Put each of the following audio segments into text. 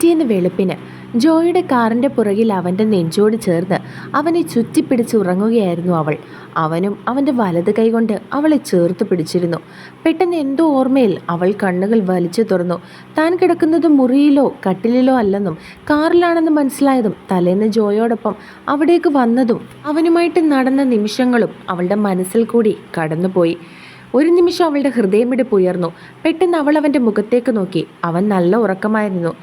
പിറ്റേന്ന് വെളുപ്പിന് ജോയുടെ കാറിൻ്റെ പുറകിൽ അവൻ്റെ നെഞ്ചോട് ചേർന്ന് അവനെ ചുറ്റിപ്പിടിച്ച് ഉറങ്ങുകയായിരുന്നു അവൾ. അവനും അവൻ്റെ വലത് കൈകൊണ്ട് അവളെ ചേർത്ത് പിടിച്ചിരുന്നു. പെട്ടെന്ന് എന്തോ ഓർമ്മയിൽ അവൾ കണ്ണുകൾ വലിച്ചു തുറന്നു. താൻ കിടക്കുന്നത് മുറിയിലോ കട്ടിലിലോ അല്ലെന്നും കാറിലാണെന്ന് മനസ്സിലായതും തലേന്ന് ജോയോടൊപ്പം അവിടേക്ക് വന്നതും അവനുമായിട്ട് നടന്ന നിമിഷങ്ങളും അവളുടെ മനസ്സിൽ കൂടി കടന്നുപോയി. ഒരു നിമിഷം അവളുടെ ഹൃദയമിടിപ്പ് ഉയർന്നു. പെട്ടെന്ന് അവൾ അവൻ്റെ മുഖത്തേക്ക് നോക്കി. അവൻ നല്ല ഉറക്കമായിരുന്നു.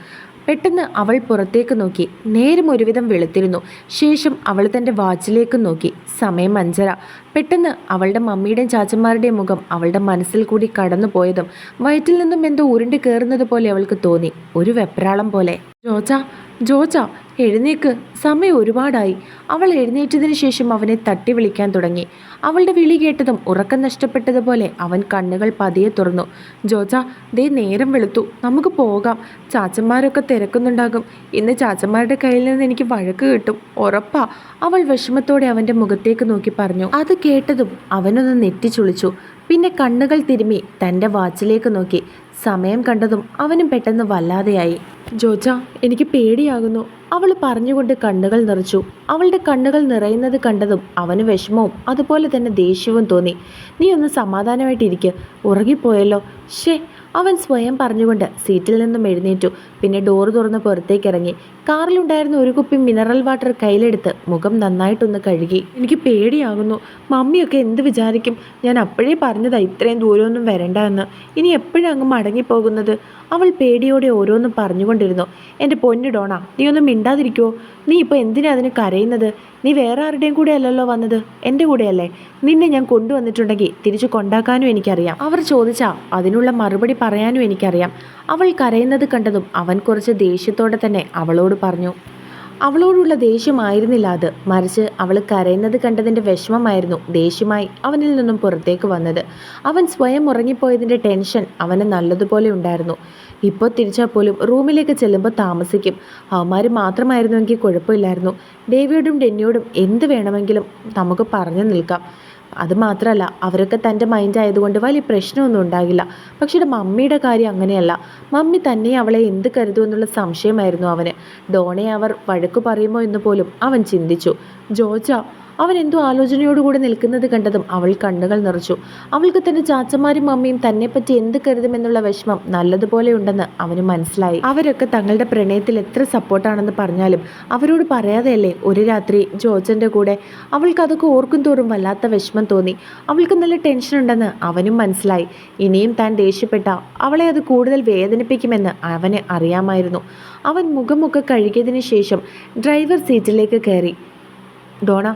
പെട്ടെന്ന് അവൾ പുറത്തേക്ക് നോക്കി. നേരം ഒരുവിധം വെളുത്തിരുന്നു. ശേഷം അവൾ തൻ്റെ വാച്ചിലേക്ക് നോക്കി. സമയം 5:30. പെട്ടെന്ന് അവളുടെ മമ്മിയുടെയും ചാച്ചന്മാരുടെയും മുഖം അവളുടെ മനസ്സിൽ കൂടി കടന്നു പോയതും വയറ്റിൽ നിന്നും എന്തോ ഉരുണ്ട് കയറുന്നത് പോലെ അവൾക്ക് തോന്നി. ഒരു വെപ്രാളം പോലെ. ജോജ എഴുന്നേക്ക്, സമയം ഒരുപാടായി. അവൾ എഴുന്നേറ്റതിന് ശേഷം അവനെ തട്ടി വിളിക്കാൻ തുടങ്ങി. അവളുടെ വിളി കേട്ടതും ഉറക്കം നഷ്ടപ്പെട്ടതുപോലെ അവൻ കണ്ണുകൾ പതിയെ തുറന്നു. ജോജ, ദേ നേരം വെളുത്തു, നമുക്ക് പോകാം. ചാച്ചന്മാരൊക്കെ തിരക്കുന്നുണ്ടാകും. ഇന്ന് ചാച്ചന്മാരുടെ കയ്യിൽ നിന്ന് എനിക്ക് വഴക്ക് കിട്ടും, ഉറപ്പാ. അവൾ വിഷമത്തോടെ അവൻ്റെ മുഖത്തേക്ക് നോക്കി പറഞ്ഞു. അത് കേട്ടതും അവനൊന്ന് നെറ്റിച്ചുളിച്ചു. പിന്നെ കണ്ണുകൾ തിരുമ്മി തൻ്റെ വാച്ചിലേക്ക് നോക്കി. സമയം കണ്ടതും അവനും പെട്ടെന്ന് വല്ലാതെയായി. ജോജ, എനിക്ക് പേടിയാകുന്നു, അവൾ പറഞ്ഞുകൊണ്ട് കണ്ണുകൾ നിറച്ചു. അവളുടെ കണ്ണുകൾ നിറയുന്നത് കണ്ടതും അവന് വിഷമവും അതുപോലെ തന്നെ ദേഷ്യവും തോന്നി. നീ ഒന്ന് സമാധാനമായിട്ടിരിക്കുക, ഉറങ്ങിപ്പോയല്ലോ. അവൻ സ്വയം പറഞ്ഞുകൊണ്ട് സീറ്റിൽ നിന്നും എഴുന്നേറ്റു. പിന്നെ ഡോർ തുറന്ന് പുറത്തേക്ക് ഇറങ്ങി. കാറിലുണ്ടായിരുന്ന ഒരു കുപ്പി മിനറൽ വാട്ടർ കയ്യിലെടുത്ത് മുഖം നന്നായിട്ടൊന്ന് കഴുകി. എനിക്ക് പേടിയാകുന്നു, മമ്മിയൊക്കെ എന്ത് വിചാരിക്കും? ഞാൻ അപ്പോഴേ പറഞ്ഞതാ ഇത്രയും ദൂരമൊന്നും വരണ്ട എന്ന്. ഇനി എപ്പോഴും അങ്ങ് മടങ്ങിപ്പോകുന്നത്? അവൾ പേടിയോടെ ഓരോന്നും പറഞ്ഞുകൊണ്ടിരുന്നു. എൻ്റെ പൊന്നു ഡോണ, നീ ഒന്നും മിണ്ടാതിരിക്കുമോ? നീ ഇപ്പോൾ എന്തിനാ അതിന് കരയുന്നത്? നീ വേറെ ആരുടെയും കൂടെ അല്ലല്ലോ വന്നത്, എൻ്റെ കൂടെയല്ലേ. നിന്നെ ഞാൻ കൊണ്ടുവന്നിട്ടുണ്ടെങ്കിൽ തിരിച്ചു കൊണ്ടാക്കാനും എനിക്കറിയാം. അവർ ചോദിച്ചാൽ അതിനുള്ള മറുപടി പറയാനും എനിക്കറിയാം. അവൾ കരയുന്നത് കണ്ടതും അവൻ കുറച്ച് ദേഷ്യത്തോടെ തന്നെ അവളോട് പറഞ്ഞു. അവളോടുള്ള ദേഷ്യമായിരുന്നില്ല അത്, മറിച്ച് അവൾ കരയുന്നത് കണ്ടതിൻ്റെ വിഷമമായിരുന്നു ദേഷ്യമായി അവനിൽ നിന്നും പുറത്തേക്ക് വന്നത്. അവൻ സ്വയം ഉറങ്ങിപ്പോയതിൻ്റെ ടെൻഷൻ അവന് നല്ലതുപോലെ ഉണ്ടായിരുന്നു. ഇപ്പോൾ തിരിച്ചാൽ പോലും റൂമിലേക്ക് ചെല്ലുമ്പോൾ താമസിക്കും. അവന്മാർ മാത്രമായിരുന്നുവെങ്കിൽ കുഴപ്പമില്ലായിരുന്നു. ഡേവിയോടും ഡെന്നിയോടും എന്ത് വേണമെങ്കിലും നമുക്ക് പറഞ്ഞു നിൽക്കാം. അതുമാത്രമല്ല, അവരൊക്കെ തൻ്റെ മൈൻഡ് ആയതുകൊണ്ട് വലിയ പ്രശ്നമൊന്നും ഉണ്ടാകില്ല. പക്ഷേ മമ്മിയുടെ കാര്യം അങ്ങനെയല്ല. മമ്മി തന്നെ അവളെ എന്ത് കരുതുമെന്നുള്ള സംശയമായിരുന്നു അവന്. ഡോണയെ അവർ വഴക്കു പറയുമോ എന്ന് പോലും അവൻ ചിന്തിച്ചു. ജോജ, അവൻ എന്തോ ആലോചനയോടുകൂടി നിൽക്കുന്നത് കണ്ടതും അവൾ കണ്ണുകൾ നിറച്ചു. അവൾക്ക് തൻ്റെ ചാച്ചന്മാരും മമ്മിയും തന്നെപ്പറ്റി എന്ത് കരുതുമെന്നുള്ള വിഷമം നല്ലതുപോലെ ഉണ്ടെന്ന് അവന് മനസ്സിലായി. അവരൊക്കെ തങ്ങളുടെ പ്രണയത്തിൽ എത്ര സപ്പോർട്ടാണെന്ന് പറഞ്ഞാലും അവരോട് പറയാതെയല്ലേ ഒരു രാത്രി ജോജൻ്റെ കൂടെ. അവൾക്ക് അതൊക്കെ ഓർക്കും തോറും വല്ലാത്ത വിഷമം തോന്നി. അവൾക്ക് നല്ല ടെൻഷൻ ഉണ്ടെന്ന് അവനും മനസ്സിലായി. ഇനിയും താൻ ദേഷ്യപ്പെട്ട അവളെ അത് കൂടുതൽ വേദനിപ്പിക്കുമെന്ന് അവന് അറിയാമായിരുന്നു. അവൻ മുഖമൊക്കെ കഴുകിയതിന് ശേഷം ഡ്രൈവർ സീറ്റിലേക്ക് കയറി. ഡോണ,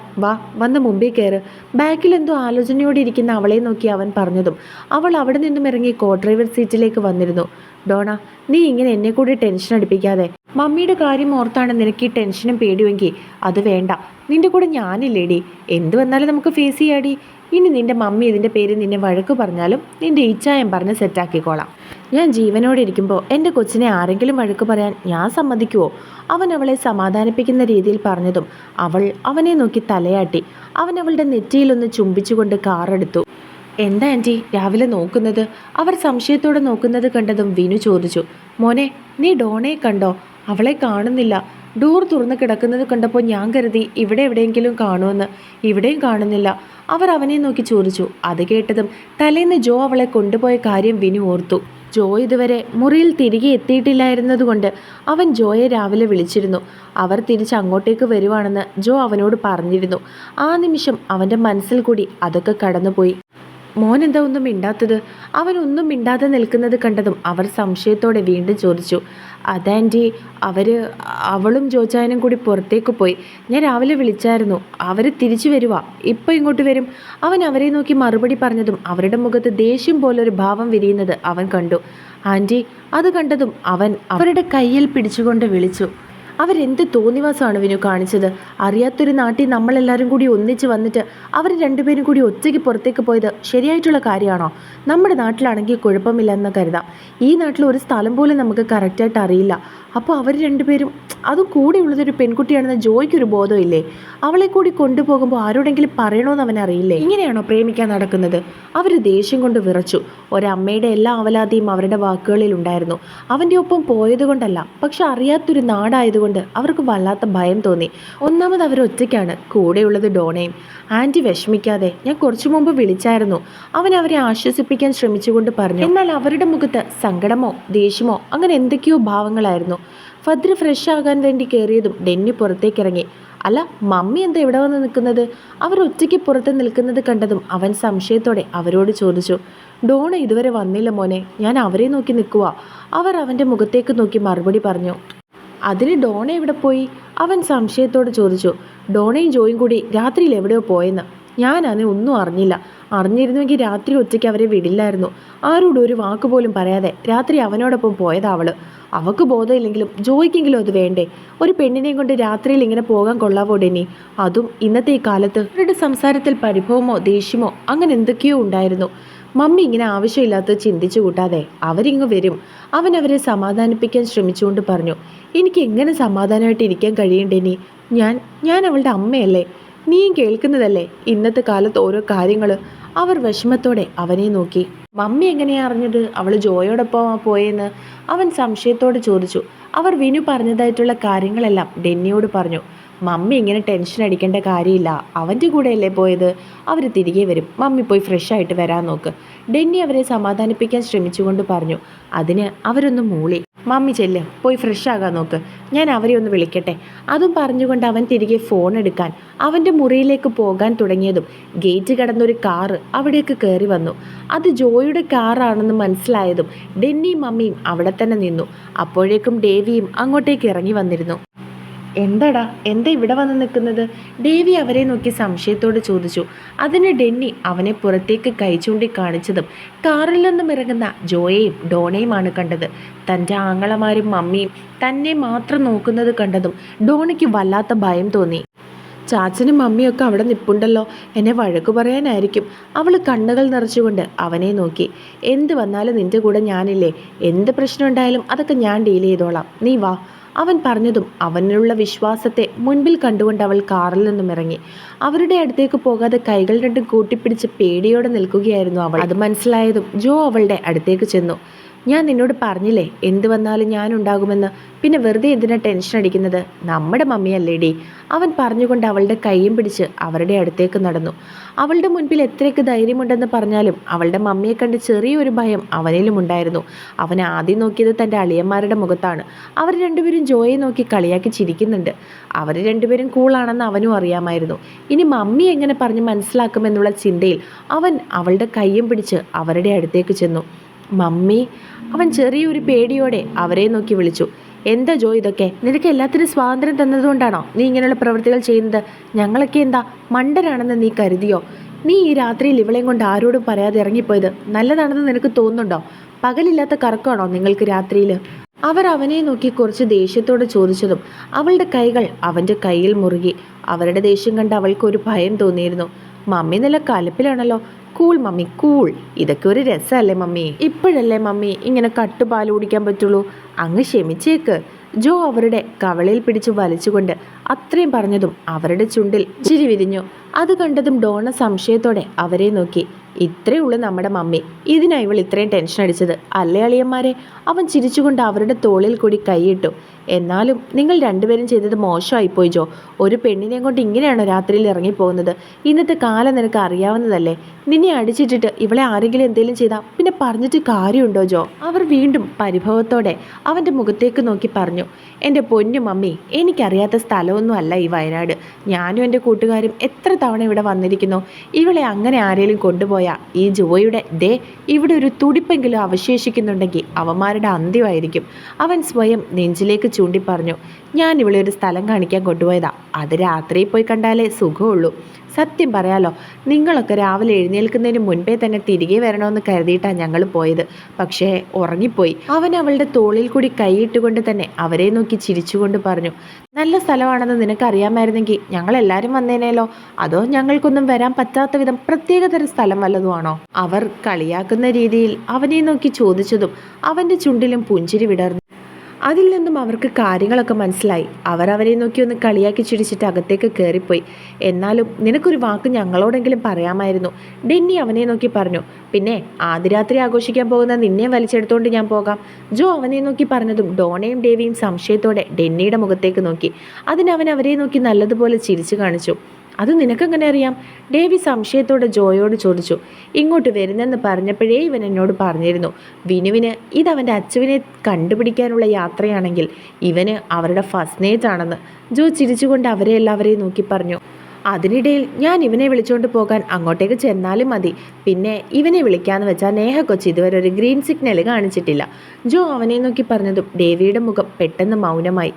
വന്ന് മുമ്പിൽ കയറ്. ബാക്കിൽ എന്തോ ആലോചനയോടെ ഇരിക്കുന്ന അവളെ നോക്കി അവൻ പറഞ്ഞതും അവൾ അവിടെ നിന്നും ഇറങ്ങി കോ ഡ്രൈവർ സീറ്റിലേക്ക് വന്നിരുന്നു. ഡോണ, നീ ഇങ്ങനെ എന്നെ കൂടി ടെൻഷൻ അടിപ്പിക്കാതെ. മമ്മിയുടെ കാര്യം ഓർത്താണ് നിനക്ക് ഈ ടെൻഷനും പേടിയുമെങ്കിൽ അത് വേണ്ട. നിന്റെ കൂടെ ഞാനില്ലേടി, എന്ത് വന്നാലും നമുക്ക് ഫേസ് ചെയ്യാടി. ഇനി നിന്റെ മമ്മി ഇതിൻ്റെ പേര് നിന്നെ വഴക്ക് പറഞ്ഞാലും നിന്റെ ഇച്ഛായം പറഞ്ഞ് സെറ്റാക്കിക്കോളാം. ഞാൻ ജീവനോടെ ഇരിക്കുമ്പോൾ എൻ്റെ കൊച്ചിനെ ആരെങ്കിലും വഴക്ക് പറയാൻ ഞാൻ സമ്മതിക്കുമോ? അവൻ അവളെ സമാധാനിപ്പിക്കുന്ന രീതിയിൽ പറഞ്ഞതും അവൾ അവനെ നോക്കി തലയാട്ടി. അവൻ അവളുടെ നെറ്റിയിലൊന്ന് ചുംബിച്ചുകൊണ്ട് കാറെടുത്തു. എന്താ ആൻറ്റി രാവിലെ നോക്കുന്നത്? അവർ സംശയത്തോടെ നോക്കുന്നത് കണ്ടതും വിനു ചോദിച്ചു. മോനെ, നീ ഡോണയെ കണ്ടോ? അവളെ കാണുന്നില്ല. ഡോർ തുറന്ന് കിടക്കുന്നത് കണ്ടപ്പോൾ ഞാൻ കരുതി ഇവിടെ എവിടെയെങ്കിലും കാണുമെന്ന്. ഇവിടെയും കാണുന്നില്ല. അവർ അവനെ നോക്കി ചോദിച്ചു. അത് കേട്ടതും തലേന്ന് ജോ അവളെ കൊണ്ടുപോയ കാര്യം വിനു ഓർത്തു. ജോ ഇതുവരെ മുറിയിൽ തിരികെ എത്തിയിട്ടില്ലായിരുന്നതുകൊണ്ട് അവൻ ജോയെ രാവിലെ വിളിച്ചിരുന്നു. അവർ തിരിച്ച് അങ്ങോട്ടേക്ക് വരുവാണെന്ന് ജോ അവനോട് പറഞ്ഞിരുന്നു. ആ നിമിഷം അവൻ്റെ മനസ്സിൽ കൂടി അതൊക്കെ കടന്നുപോയി. മോൻ എന്താ ഒന്നും മിണ്ടാത്തത്? അവൻ ഒന്നും മിണ്ടാതെ നിൽക്കുന്നത് കണ്ടതും അവർ സംശയത്തോടെ വീണ്ടും ചോദിച്ചു. അതാൻറ്റി, അവളും ജോജാനും കൂടി പുറത്തേക്ക് പോയി. ഞാൻ രാവിലെ വിളിച്ചായിരുന്നു. അവർ തിരിച്ചു വരുവാ, ഇപ്പോൾ ഇങ്ങോട്ട് വരും. അവൻ അവരെ നോക്കി മറുപടി പറഞ്ഞതും അവരുടെ മുഖത്ത് ദേഷ്യം പോലൊരു ഭാവം വിരിയുന്നത് അവൻ കണ്ടു. ആൻറ്റി, അത് കണ്ടതും അവൻ അവരുടെ കയ്യിൽ പിടിച്ചുകൊണ്ട് വിളിച്ചു. അവരെന്ത് തോന്നിവാസമാണ് വിനു കാണിച്ചത്? അറിയാത്തൊരു നാട്ടിൽ നമ്മളെല്ലാവരും കൂടി ഒന്നിച്ച് വന്നിട്ട് അവർ രണ്ടുപേരും കൂടി ഒറ്റയ്ക്ക് പുറത്തേക്ക് പോയത് ശരിയായിട്ടുള്ള കാര്യമാണോ? നമ്മുടെ നാട്ടിലാണെങ്കിൽ കുഴപ്പമില്ലെന്ന് കരുതാം. ഈ നാട്ടിൽ ഒരു സ്ഥലം പോലും നമുക്ക് കറക്റ്റായിട്ട് അറിയില്ല. അപ്പോൾ അവർ രണ്ടുപേരും, അതും കൂടെയുള്ളതൊരു പെൺകുട്ടിയാണെന്ന് ജോയ്ക്കൊരു ബോധമില്ലേ? അവളെ കൂടി കൊണ്ടുപോകുമ്പോൾ ആരോടെങ്കിലും പറയണമെന്ന് അവനറിയില്ലേ? ഇങ്ങനെയാണോ പ്രേമിക്കാൻ നടക്കുന്നത്? അവർ ദേഷ്യം കൊണ്ട് വിറച്ചു. ഒരമ്മയുടെ എല്ലാ അവലാതിയും അവരുടെ വാക്കുകളിൽ ഉണ്ടായിരുന്നു. അവൻ്റെ ഒപ്പം പോയതുകൊണ്ടല്ല, പക്ഷെ അറിയാത്തൊരു നാടായതുകൊണ്ട് അവർക്ക് വല്ലാത്ത ഭയം തോന്നി. ഒന്നാമത് അവർ ഒറ്റയ്ക്കാണ്, കൂടെയുള്ളത് ഡോണയും. ആൻറ്റി വിഷമിക്കാതെ, ഞാൻ കുറച്ചു മുമ്പ് വിളിച്ചായിരുന്നു. അവൻ അവരെ ആശ്വസിപ്പിക്കാൻ ശ്രമിച്ചുകൊണ്ട് പറഞ്ഞു. എന്നാൽ അവരുടെ മുഖത്ത് സങ്കടമോ ദേഷ്യമോ അങ്ങനെ എന്തൊക്കെയോ ഭാവങ്ങളായിരുന്നു. ഫദ്ര ഫ്രഷ് ആകാൻ വേണ്ടി കയറിയതും ഡെന്നി പുറത്തേക്കിറങ്ങി. അല്ല, മമ്മി എന്താ ഇവിടെ വന്ന് നിൽക്കുന്നത്? അവർ ഒറ്റയ്ക്ക് പുറത്ത് നിൽക്കുന്നത് കണ്ടതും അവൻ സംശയത്തോടെ അവരോട് ചോദിച്ചു. ഡോണ ഇതുവരെ വന്നില്ല മോനെ, ഞാൻ അവരെ നോക്കി നിൽക്കുക. അവർ അവൻ്റെ മുഖത്തേക്ക് നോക്കി മറുപടി പറഞ്ഞു. അതിന് ഡോണ എവിടെ പോയി? അവൻ സംശയത്തോട് ചോദിച്ചു. ഡോണയും ജോയും കൂടി രാത്രിയിൽ എവിടെയോ പോയെന്ന്. ഞാനതിന് ഒന്നും അറിഞ്ഞില്ല. അറിഞ്ഞിരുന്നുവെങ്കിൽ രാത്രി ഒറ്റയ്ക്ക് അവരെ വിടില്ലായിരുന്നു. ആരോടും ഒരു വാക്ക് പോലും പറയാതെ രാത്രി അവനോടൊപ്പം പോയതാ അവള്. അവൾക്ക് ബോധമില്ലെങ്കിലും ജോയ്ക്കെങ്കിലും അത് വേണ്ടേ? ഒരു പെണ്ണിനെയും കൊണ്ട് രാത്രിയിൽ ഇങ്ങനെ പോകാൻ കൊള്ളാവോ ഡെന്നി? അതും ഇന്നത്തെ ഈ കാലത്ത്. അവരുടെ സംസാരത്തിൽ പരിഭവമോ ദേഷ്യമോ അങ്ങനെ എന്തൊക്കെയോ ഉണ്ടായിരുന്നു. മമ്മി ഇങ്ങനെ ആവശ്യമില്ലാത്തത് ചിന്തിച്ചു കൂട്ടാതെ അവരിങ്ങ് വരും. അവൻ അവരെ സമാധാനിപ്പിക്കാൻ ശ്രമിച്ചുകൊണ്ട് പറഞ്ഞു. എനിക്ക് എങ്ങനെ സമാധാനമായിട്ട് ഇരിക്കാൻ കഴിയണ്ടേനി? ഞാൻ അവളുടെ അമ്മയല്ലേ? നീയും കേൾക്കുന്നതല്ലേ ഇന്നത്തെ കാലത്ത് ഓരോ കാര്യങ്ങൾ? അവർ വിഷമത്തോടെ അവനെ നോക്കി. മമ്മി എങ്ങനെയാ അറിഞ്ഞത് അവൾ ജോയോടൊപ്പം പോയെന്ന്? അവൻ സംശയത്തോട് ചോദിച്ചു. അവർ വിനു പറഞ്ഞതായിട്ടുള്ള കാര്യങ്ങളെല്ലാം ഡെന്നിയോട് പറഞ്ഞു. മമ്മി ഇങ്ങനെ ടെൻഷൻ അടിക്കേണ്ട കാര്യമില്ല, അവൻ്റെ കൂടെയല്ലേ പോയത്. അവർ തിരികെ വരും, മമ്മി പോയി ഫ്രഷ് ആയിട്ട് വരാൻ നോക്ക്. ഡെന്നി അവരെ സമാധാനിപ്പിക്കാൻ ശ്രമിച്ചുകൊണ്ട് പറഞ്ഞു. അതിന് അവരൊന്ന് മൂളി. മമ്മി ചെല്ല്, പോയി ഫ്രഷ് ആകാൻ നോക്ക്, ഞാൻ അവരെ ഒന്ന് വിളിക്കട്ടെ. അതും പറഞ്ഞുകൊണ്ട് അവൻ തിരികെ ഫോൺ എടുക്കാൻ അവൻ്റെ മുറിയിലേക്ക് പോകാൻ തുടങ്ങിയതും ഗേറ്റ് കടന്നൊരു കാറ് അവിടേക്ക് കയറി വന്നു. അത് ജോയുടെ കാറാണെന്ന് മനസ്സിലായതും ഡെന്നിയും മമ്മിയും അവിടെ തന്നെ നിന്നു. അപ്പോഴേക്കും ഡേവിയും അങ്ങോട്ടേക്ക് ഇറങ്ങി വന്നിരുന്നു. എന്താടാ, എന്താ ഇവിടെ വന്ന് നിൽക്കുന്നത്? ഡേവി അവരെ നോക്കി സംശയത്തോട് ചോദിച്ചു. അതിന് ഡെന്നി അവനെ പുറത്തേക്ക് കൈ ചൂണ്ടി കാണിച്ചതും കാറിൽ നിന്നും ഇറങ്ങുന്ന ജോയെയും ഡോണയുമാണ് കണ്ടത്. തൻ്റെ ആങ്ങളമാരും മമ്മിയും തന്നെ മാത്രം നോക്കുന്നത് കണ്ടതും ഡോണയ്ക്ക് വല്ലാത്ത ഭയം തോന്നി. ചാച്ചനും മമ്മിയൊക്കെ അവിടെ നിൽപ്പുണ്ടല്ലോ, എന്നെ വഴക്കു പറയാനായിരിക്കും. അവൾ കണ്ണുകൾ നിറച്ചുകൊണ്ട് അവനെ നോക്കി. എന്ത് വന്നാലും നിൻ്റെ കൂടെ ഞാനില്ലേ, എന്ത് പ്രശ്നം ഉണ്ടായാലും അതൊക്കെ ഞാൻ ഡീൽ ചെയ്തോളാം, നീ വാ. അവൻ പറഞ്ഞതും അവനിലുള്ള വിശ്വാസത്തെ മുൻപിൽ കണ്ടുകൊണ്ട് അവൾ കാറിൽ നിന്നും ഇറങ്ങി. അവരുടെ അടുത്തേക്ക് പോകാതെ കൈകൾ രണ്ടും കൂട്ടിപ്പിടിച്ച് പേടിയോടെ നിൽക്കുകയായിരുന്നു അവൾ. അത് മനസ്സിലായതും ജോ അവളുടെ അടുത്തേക്ക് ചെന്നു. ഞാൻ നിന്നോട് പറഞ്ഞില്ലേ എന്ത് വന്നാലും ഞാനുണ്ടാകുമെന്ന്, പിന്നെ വെറുതെ എന്തിനാ ടെൻഷൻ അടിക്കുന്നത്? നമ്മുടെ മമ്മിയല്ലേടി. അവൻ പറഞ്ഞുകൊണ്ട് അവളുടെ കൈയും പിടിച്ച് അവരുടെ അടുത്തേക്ക് നടന്നു. അവളുടെ മുൻപിൽ എത്രയൊക്കെ ധൈര്യമുണ്ടെന്ന് പറഞ്ഞാലും അവളുടെ മമ്മിയെ കണ്ട് ചെറിയൊരു ഭയം അവനിലും ഉണ്ടായിരുന്നു. അവൻ ആദ്യം നോക്കിയത് തൻ്റെ അളിയന്മാരുടെ മുഖത്താണ്. അവർ രണ്ടുപേരും ജോയെ നോക്കി കളിയാക്കി ചിരിക്കുന്നുണ്ട്. അവർ രണ്ടുപേരും കൂളാണെന്ന് അവനും അറിയാമായിരുന്നു. ഇനി മമ്മി എങ്ങനെ പറഞ്ഞ് മനസ്സിലാക്കുമെന്നുള്ള ചിന്തയിൽ അവൻ അവളുടെ കൈയും പിടിച്ച് അവരുടെ അടുത്തേക്ക് ചെന്നു. മമ്മി, അവൻ ചെറിയൊരു പേടിയോടെ അവരെ നോക്കി വിളിച്ചു. എന്താ ജോ ഇതൊക്കെ? നിനക്ക് എല്ലാത്തിനും സ്വാതന്ത്ര്യം തന്നതുകൊണ്ടാണോ നീ ഇങ്ങനെയുള്ള പ്രവൃത്തികൾ ചെയ്യുന്നത്? ഞങ്ങളൊക്കെ എന്താ മണ്ടരാണെന്ന് നീ കരുതിയോ? നീ ഈ രാത്രിയിൽ ഇവളെയും കൊണ്ട് ആരോടും പറയാതെ ഇറങ്ങിപ്പോയത് നല്ലതാണെന്ന് നിനക്ക് തോന്നുന്നുണ്ടോ? പകലില്ലാത്ത കറക്കമാണോ നിങ്ങൾക്ക് രാത്രിയിൽ? അവർ അവനെ നോക്കി കുറച്ച് ദേഷ്യത്തോടെ ചോദിച്ചതും അവളുടെ കൈകൾ അവൻ്റെ കയ്യിൽ മുറുകി. അവരുടെ ദേഷ്യം കണ്ട് അവൾക്കൊരു ഭയം തോന്നിയിരുന്നു. മമ്മി നല്ല കലപ്പിലാണല്ലോ. Cool mummy, cool. ഇതൊക്കെ ഒരു രസമല്ലേ മമ്മി? ഇപ്പോഴല്ലേ മമ്മി ഇങ്ങനെ കട്ടുപാൽ കുടിക്കാൻ പറ്റുള്ളൂ, അങ്ങ് ക്ഷമിച്ചേക്ക്. ജോ അവരുടെ കവളിൽ പിടിച്ച് വലിച്ചുകൊണ്ട് അത്രയും പറഞ്ഞതും അവരുടെ ചുണ്ടിൽ ചിരി വിരിഞ്ഞു. അത് കണ്ടതും ഡോണ സംശയത്തോടെ അവരെ നോക്കി. ഇത്രയേ ഉള്ളൂ നമ്മുടെ മമ്മി, ഇതിനായി ഇവൾ ഇത്രയും ടെൻഷൻ അടിച്ചത് അല്ലേ അളിയന്മാരെ? അവൻ ചിരിച്ചുകൊണ്ട് അവരുടെ തോളിൽ കൂടി കൈയിട്ടു. എന്നാലും നിങ്ങൾ രണ്ടുപേരും ചെയ്തത് മോശമായിപ്പോയി ജോ. ഒരു പെണ്ണിനെയും കൊണ്ട് ഇങ്ങനെയാണോ രാത്രിയിൽ ഇറങ്ങിപ്പോകുന്നത്? ഇന്നത്തെ കാലം നിനക്ക് അറിയാവുന്നതല്ലേ. നിന്നെ അടിച്ചിട്ടിട്ട് ഇവളെ ആരെങ്കിലും എന്തെങ്കിലും ചെയ്താൽ പിന്നെ പറഞ്ഞിട്ട് കാര്യമുണ്ടോ ജോ? അവർ വീണ്ടും പരിഭവത്തോടെ അവൻ്റെ മുഖത്തേക്ക് നോക്കി പറഞ്ഞു. എൻ്റെ പൊന്നു മമ്മി, എനിക്കറിയാത്ത സ്ഥലമൊന്നും അല്ല ഈ വയനാട്. ഞാനും എൻ്റെ കൂട്ടുകാരും എത്ര തവണ ഇവിടെ വന്നിരിക്കുന്നു. ഇവളെ അങ്ങനെ ആരെങ്കിലും കൊണ്ടുപോയാൽ ഈ ജോയുടെ ഇവിടെ ഒരു തുടിപ്പെങ്കിലും അവശേഷിക്കുന്നുണ്ടെങ്കിൽ അവന്മാരുടെ അന്ത്യമായിരിക്കും. അവൻ സ്വയം നെഞ്ചിലേക്ക് ചൂണ്ടി പറഞ്ഞു. ഞാൻ ഇവിടെ ഒരു സ്ഥലം കാണിക്കാൻ കൊണ്ടുപോയതാ. അത് രാത്രിയിൽ പോയി കണ്ടാലേ സുഖമുള്ളൂ. സത്യം പറയാലോ, നിങ്ങളൊക്കെ രാവിലെ എഴുന്നേൽക്കുന്നതിന് മുൻപേ തന്നെ തിരികെ വരണമെന്ന് കരുതിയിട്ടാണ് ഞങ്ങൾ പോയത്. പക്ഷേ ഉറങ്ങിപ്പോയി. അവൻ അവളുടെ തോളിൽ കൂടി കൈയിട്ടുകൊണ്ട് തന്നെ അവരെ നോക്കി ചിരിച്ചുകൊണ്ട് പറഞ്ഞു, നല്ല സ്ഥലമാണെന്ന് നിനക്കറിയാമായിരുന്നെങ്കിൽ ഞങ്ങളെല്ലാവരും വന്നേനേലോ. അതോ ഞങ്ങൾക്കൊന്നും വരാൻ പറ്റാത്ത വിധം പ്രത്യേകതര സ്ഥലം വല്ലതുമാണോ? അവർ കളിയാക്കുന്ന രീതിയിൽ അവനെ നോക്കി ചോദിച്ചതും അവൻ്റെ ചുണ്ടിലും പുഞ്ചിരി വിടർന്നു. അതിൽ നിന്നും അവർക്ക് കാര്യങ്ങളൊക്കെ മനസ്സിലായി. അവർ അവരെ നോക്കി ഒന്ന് കളിയാക്കി ചിരിച്ചിട്ട് അകത്തേക്ക് കയറിപ്പോയി. എന്നാലും നിനക്കൊരു വാക്ക് ഞങ്ങളോടെങ്കിലും പറയാമായിരുന്നു, ഡെന്നി അവനെ നോക്കി പറഞ്ഞു. പിന്നെ ആദ്യരാത്രി ആഘോഷിക്കാൻ പോകുന്ന നിന്നെ വലിച്ചെടുത്തോണ്ട് ഞാൻ പോകാം. ജോ അവനെ നോക്കി പറഞ്ഞതും ഡോണയും ഡേവിയും സംശയത്തോടെ ഡെന്നിയുടെ മുഖത്തേക്ക് നോക്കി. അതിനവൻ അവരെ നോക്കി നല്ലതുപോലെ ചിരിച്ചു കാണിച്ചു. അത് നിനക്കെങ്ങനെ അറിയാം? ഡേവി സംശയത്തോടെ ജോയോട് ചോദിച്ചു. ഇങ്ങോട്ട് വരുന്നെന്ന് പറഞ്ഞപ്പോഴേ ഇവൻ എന്നോട് പറഞ്ഞിരുന്നു. വിനുവിന് ഇതവൻ്റെ അച്ചുവിനെ കണ്ടുപിടിക്കാനുള്ള യാത്രയാണെങ്കിൽ ഇവന് അവരുടെ ഫസ്റ്റ് നൈറ്റ് ആണെന്ന്. ജോ ചിരിച്ചുകൊണ്ട് അവരെ എല്ലാവരെയും നോക്കി പറഞ്ഞു. അതിനിടയിൽ ഞാൻ ഇവനെ വിളിച്ചുകൊണ്ട് പോകാൻ അങ്ങോട്ടേക്ക് ചെന്നാലും മതി. പിന്നെ ഇവനെ വിളിക്കാന്ന് വെച്ചാൽ നേഹ കൊച്ചി ഇതുവരെ ഒരു ഗ്രീൻ സിഗ്നൽ കാണിച്ചിട്ടില്ല. ജോ അവനെ നോക്കി പറഞ്ഞതും ഡേവിയുടെ മുഖം പെട്ടെന്ന് മൗനമായി.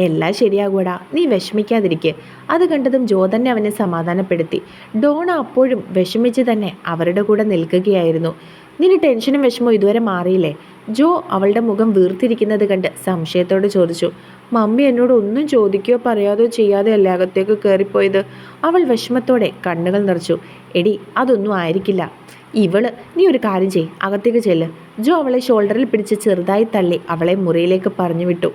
എല്ലാം ശരിയാകൂടാ, നീ വിഷമിക്കാതിരിക്കെ. അത് കണ്ടതും ജോ തന്നെ അവനെ സമാധാനപ്പെടുത്തി. ഡോണ അപ്പോഴും വിഷമിച്ച് തന്നെ അവരുടെ കൂടെ നിൽക്കുകയായിരുന്നു. നിന്റെ ടെൻഷനും വിഷമവും ഇതുവരെ മാറിയില്ലേ? ജോ അവളുടെ മുഖം വീർത്തിരിക്കുന്നത് കണ്ട് സംശയത്തോടെ ചോദിച്ചു. മമ്മി എന്നോട് ഒന്നും ചോദിക്കുകയോ പറയാതോ ചെയ്യാതെ അല്ലേ അകത്തേക്ക് കയറിപ്പോയത്? അവൾ വിഷമത്തോടെ കണ്ണുകൾ നിറച്ചു. എടി, അതൊന്നും ആയിരിക്കില്ല. നീ ഒരു കാര്യം ചെയ്യ്, അകത്തേക്ക് ചെല്ല്. ജോ അവളെ ഷോൾഡറിൽ പിടിച്ച് ചെറുതായി തള്ളി അവളെ മുറിയിലേക്ക് പറഞ്ഞു വിട്ടു.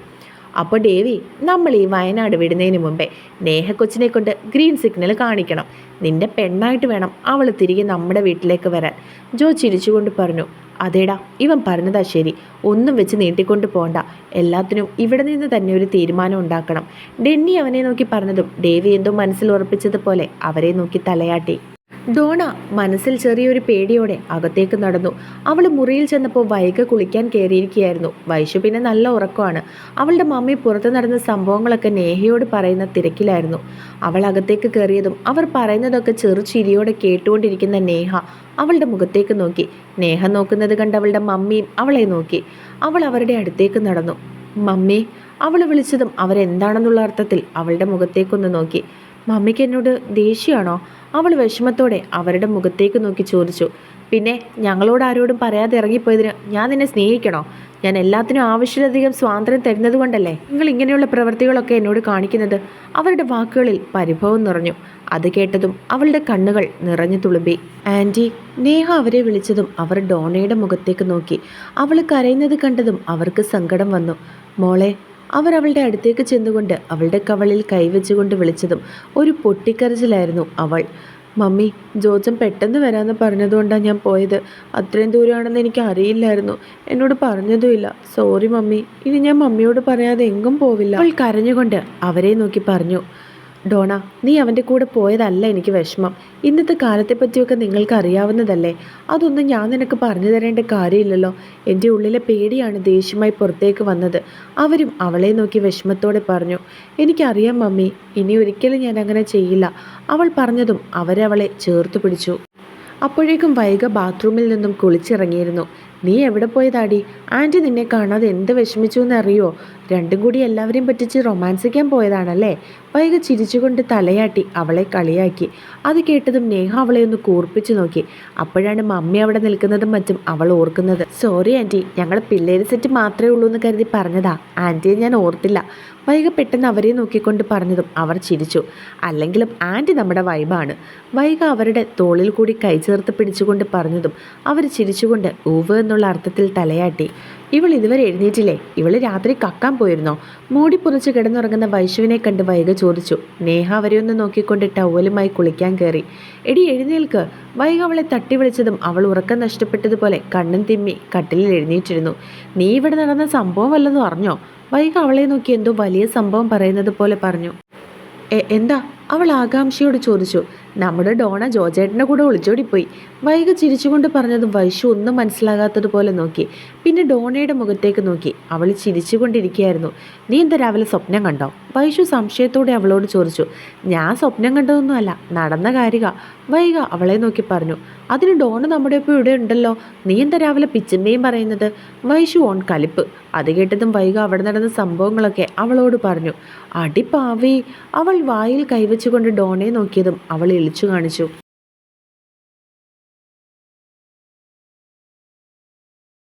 അപ്പോൾ ഡേവി, നമ്മൾ ഈ വയനാട് വിടുന്നതിന് മുമ്പേ നേഹ കൊച്ചിനെ കൊണ്ട് ഗ്രീൻ സിഗ്നൽ കാണിക്കണം. നിന്റെ പെണ്ണായിട്ട് വേണം അവൾ തിരികെ നമ്മുടെ വീട്ടിലേക്ക് വരാൻ. ജോ ചിരിച്ചുകൊണ്ട് പറഞ്ഞു. അതേടാ, ഇവൻ പറഞ്ഞതാ ശരി. ഒന്നും വെച്ച് നീട്ടിക്കൊണ്ട് പോണ്ട. എല്ലാത്തിനും ഇവിടെ നിന്ന് തന്നെ ഒരു തീരുമാനം ഉണ്ടാക്കണം. ഡെന്നി അവനെ നോക്കി പറഞ്ഞതും ഡേവി എന്തോ മനസ്സിൽ ഉറപ്പിച്ചതുപോലെ അവരെ നോക്കി തലയാട്ടി. ഡോണ മനസ്സിൽ ചെറിയൊരു പേടിയോടെ അകത്തേക്ക് നടന്നു. അവൾ മുറിയിൽ ചെന്നപ്പോൾ വൈക കുളിക്കാൻ കയറിയിരിക്കുകയായിരുന്നു. വൈശു പിന്നെ നല്ല ഉറക്കമാണ്. അവളുടെ മമ്മി പുറത്ത് നടന്ന സംഭവങ്ങളൊക്കെ നേഹയോട് പറയുന്ന തിരക്കിലായിരുന്നു. അവൾ അകത്തേക്ക് കയറിയതും അവർ പറയുന്നതൊക്കെ ചെറു ചിരിയോടെ കേട്ടുകൊണ്ടിരിക്കുന്ന നേഹ അവളുടെ മുഖത്തേക്ക് നോക്കി. നേഹ നോക്കുന്നത് കണ്ട് അവളുടെ മമ്മിയും അവളെ നോക്കി. അവൾ അവരുടെ അടുത്തേക്ക് നടന്നു. മമ്മി, അവൾ വിളിച്ചതും അവരെന്താണെന്നുള്ള അർത്ഥത്തിൽ അവളുടെ മുഖത്തേക്കൊന്ന് നോക്കി. മമ്മിക്ക് എന്നോട് ദേഷ്യമാണോ? അവൾ വിഷമത്തോടെ അവരുടെ മുഖത്തേക്ക് നോക്കി ചോദിച്ചു. പിന്നെ ഞങ്ങളോട് ആരോടും പറയാതെ ഇറങ്ങിപ്പോയതിന് ഞാൻ നിന്നെ സ്നേഹിക്കണോ? ഞാൻ എല്ലാത്തിനും ആവശ്യത്തിലധികം സ്വാതന്ത്ര്യം തരുന്നത് കൊണ്ടല്ലേ നിങ്ങൾ ഇങ്ങനെയുള്ള പ്രവൃത്തികളൊക്കെ എന്നോട് കാണിക്കുന്നത്? അവരുടെ വാക്കുകളിൽ പരിഭവം നിറഞ്ഞു. അത് കേട്ടതും അവളുടെ കണ്ണുകൾ നിറഞ്ഞു തുളുമ്പി. ആൻറ്റി, നേഹ അവരെ വിളിച്ചതും അവർ ഡോണയുടെ മുഖത്തേക്ക് നോക്കി. അവൾ കരയുന്നത് കണ്ടതും അവർക്ക് സങ്കടം വന്നു. മോളെ, അവർ അവളുടെ അടുത്തേക്ക് ചെന്നുകൊണ്ട് അവളുടെ കവളിൽ കൈവച്ചുകൊണ്ട് വിളിച്ചതും ഒരു പൊട്ടിക്കരച്ചിലായിരുന്നു അവൾ. മമ്മി, ജോജൻ പെട്ടെന്ന് വരാമെന്ന് പറഞ്ഞതുകൊണ്ടാണ് ഞാൻ പോയത്. അത്രയും ദൂരമാണെന്ന് എനിക്ക് അറിയില്ലായിരുന്നു. എന്നോട് പറഞ്ഞതുമില്ല. Sorry mummy. ഇനി ഞാൻ മമ്മിയോട് പറയാതെ എങ്ങും പോവില്ല. അവൾ കരഞ്ഞുകൊണ്ട് അവരെ നോക്കി പറഞ്ഞു. ഡോണ, നീ അവൻ്റെ കൂടെ പോയതല്ല എനിക്ക് വിഷമം. ഇന്നത്തെ കാലത്തെ പറ്റിയൊക്കെ നിങ്ങൾക്ക് അറിയാവുന്നതല്ലേ. അതൊന്നും ഞാൻ നിനക്ക് പറഞ്ഞു തരേണ്ട കാര്യമില്ലല്ലോ. എൻ്റെ ഉള്ളിലെ പേടിയാണ് ദേഷ്യമായി പുറത്തേക്ക് വന്നത്. അവരും അവളെ നോക്കി വിഷമത്തോടെ പറഞ്ഞു. എനിക്കറിയാം മമ്മി, ഇനി ഒരിക്കലും ഞാൻ അങ്ങനെ ചെയ്യില്ല. അവൾ പറഞ്ഞതും അവരവളെ ചേർത്ത് പിടിച്ചു. അപ്പോഴേക്കും വൈക ബാത്റൂമിൽ നിന്നും കുളിച്ചിറങ്ങിയിരുന്നു. നീ എവിടെ പോയതാടി? ആൻറ്റി നിന്നെ കാണാതെ എന്ത് വിഷമിച്ചു എന്നറിയോ? രണ്ടും കൂടി എല്ലാവരെയും പറ്റിച്ച് റൊമാൻസിക്കാൻ പോയതാണല്ലേ? വൈക ചിരിച്ചുകൊണ്ട് തലയാട്ടി അവളെ കളിയാക്കി. അത് കേട്ടതും നേഹ അവളെ ഒന്ന് കൂർപ്പിച്ചു നോക്കി. അപ്പോഴാണ് മമ്മി അവിടെ നിൽക്കുന്നതും മറ്റും അവൾ ഓർക്കുന്നത്. സോറി ആൻറ്റി, ഞങ്ങൾ പിള്ളേര് സെറ്റ് മാത്രമേ ഉള്ളൂ എന്ന് കരുതി പറഞ്ഞതാ. ആൻറ്റിയെ ഞാൻ ഓർത്തില്ല. വൈക പെട്ടെന്ന് അവരെ നോക്കിക്കൊണ്ട് പറഞ്ഞതും അവർ ചിരിച്ചു. അല്ലെങ്കിലും ആൻറ്റി നമ്മുടെ വൈബാണ്. വൈക അവരുടെ തോളിൽ കൂടി കൈ ചേർത്ത് പിടിച്ചുകൊണ്ട് പറഞ്ഞതും അവർ ചിരിച്ചുകൊണ്ട് ഊവ് എന്നുള്ള അർത്ഥത്തിൽ തലയാട്ടി. ഇവൾ ഇതുവരെ എഴുന്നേറ്റില്ലേ? ഇവൾ രാത്രി കക്കാൻ പോയിരുന്നോ? മൂടി പുറച്ച് കിടന്നുറങ്ങുന്ന വൈശുവിനെ കണ്ട് വൈക ചോദിച്ചു. നേഹ അവരെ ഒന്ന് നോക്കിക്കൊണ്ട് ടവലുമായി കുളിക്കാൻ കയറി. എടി എഴുന്നേൽക്ക്. വൈക അവളെ തട്ടി വിളിച്ചതും അവൾ ഉറക്കം നഷ്ടപ്പെട്ടതുപോലെ കണ്ണും തിമ്മി കട്ടിലിൽ എഴുന്നേറ്റിരുന്നു. നീ ഇവിടെ നടന്ന സംഭവം വല്ലതും അറിഞ്ഞോ? വൈക അവളെ നോക്കി എന്തോ വലിയ സംഭവം പറയുന്നത് പോലെ പറഞ്ഞു. എന്താ? അവൾ ആകാംക്ഷയോട് ചോദിച്ചു. നമ്മുടെ ഡോണ ജോജേട്ടൻ്റെ കൂടെ ഒളിച്ചോടിപ്പോയി. വൈക ചിരിച്ചുകൊണ്ട് പറഞ്ഞതും വൈശു ഒന്നും മനസ്സിലാകാത്തതുപോലെ നോക്കി. പിന്നെ ഡോണയുടെ മുഖത്തേക്ക് നോക്കി. അവൾ ചിരിച്ചുകൊണ്ടിരിക്കുകയായിരുന്നു. നീ എന്താ രാവിലെ സ്വപ്നം കണ്ടോ? വൈശു സംശയത്തോടെ അവളോട് ചോദിച്ചു. ഞാൻ സ്വപ്നം കണ്ടതൊന്നുമല്ല, നടന്ന കാര്യ. വൈക അവളെ നോക്കി പറഞ്ഞു. അതിന് ഡോണ നമ്മുടെ ഇപ്പോൾ ഇവിടെ ഉണ്ടല്ലോ. നീ എന്താ രാവിലെ പിച്ചമ്മയും പറയുന്നത്? വൈശു ഓൺ കലിപ്പ്. അത് കേട്ടതും വൈക അവിടെ നടന്ന സംഭവങ്ങളൊക്കെ അവളോട് പറഞ്ഞു. അടിപ്പാവി. അവൾ വായിൽ കൈവച്ച് വെച്ചുകൊണ്ട് ഡോണയെ നോക്കിയതും അവൾ ഇളിച്ചു കാണിച്ചു.